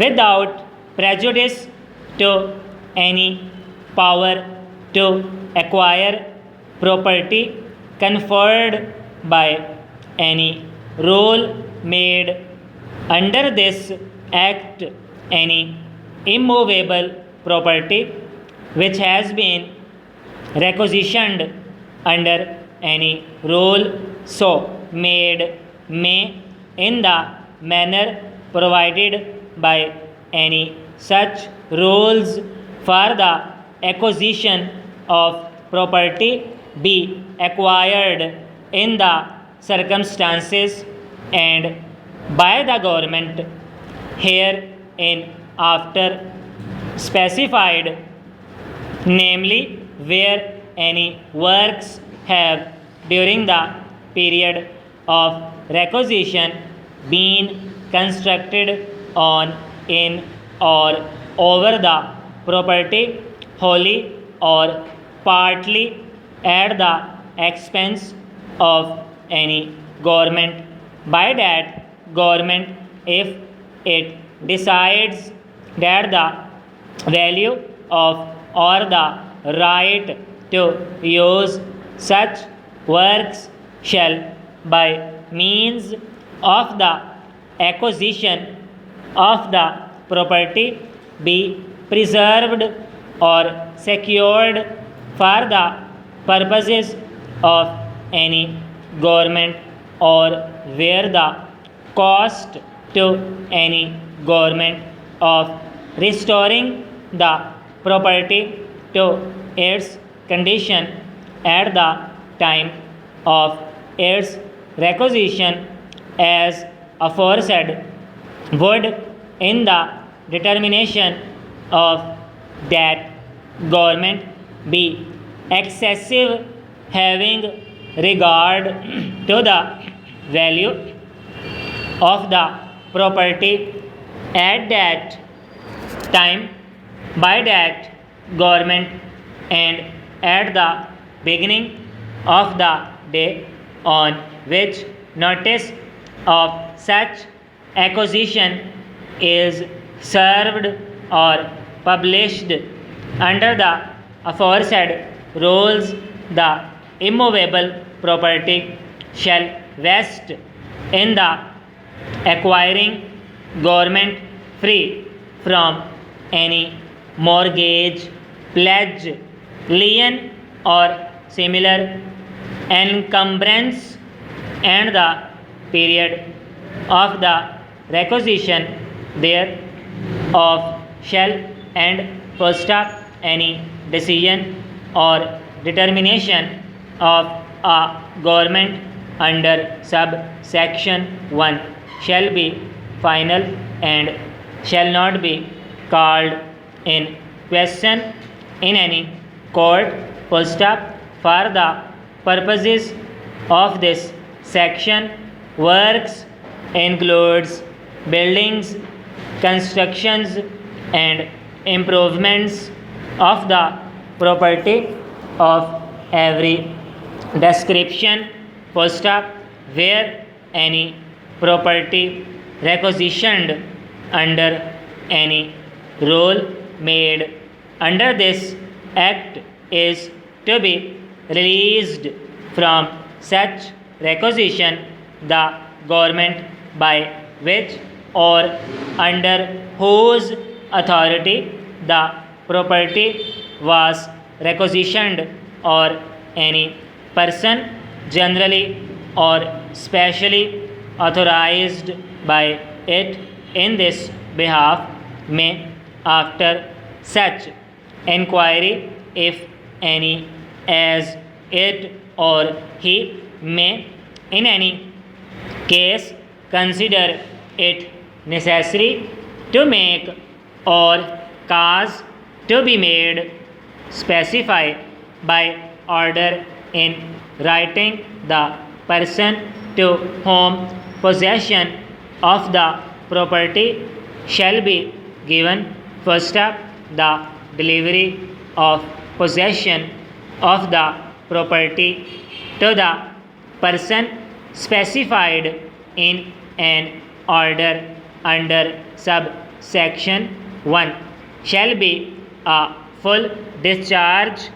without prejudice to any power to acquire property conferred by any rule made under this act. Any immovable property which has been requisitioned under any rule so made may, in the manner provided by any such rules for the acquisition of property, be acquired in the circumstances and by the government herein after specified, namely where any works have during the period of requisition been constructed on, in, or over the property wholly or partly at the expense of any government, by that government, if it decides that the value of or the right to use such works shall, by means of the acquisition of the property, be preserved or secured for the purposes of any government, or where the cost to any government of restoring the property to its condition at the time of its requisition as aforesaid would, in the determination of that government, be excessive, having regard to the value of the property at that time by that government, and at the beginning of the day on which notice of such acquisition is served or published under the aforesaid rules, the immovable property shall vest in the acquiring government free from any mortgage, pledge, lien, or similar encumbrance, and the period of the requisition thereof shall end posta any decision or determination of a government under subsection 1 shall be final and shall not be called in question in any court posta for the purposes of this section. Works includes buildings, constructions, and improvements of the property of every description posta where any property requisitioned under any rule made under this act is to be released from such requisition, the government by which or under whose authority the property was requisitioned, or any person generally or specially authorized by it in this behalf may, after such enquiry, if any, as it or he may in any case consider it necessary to make or cause to be made, specify by order in writing the person to whom possession of the property shall be given. First up, the delivery of possession of the property to the person specified in an order under Section 1 shall be a full discharge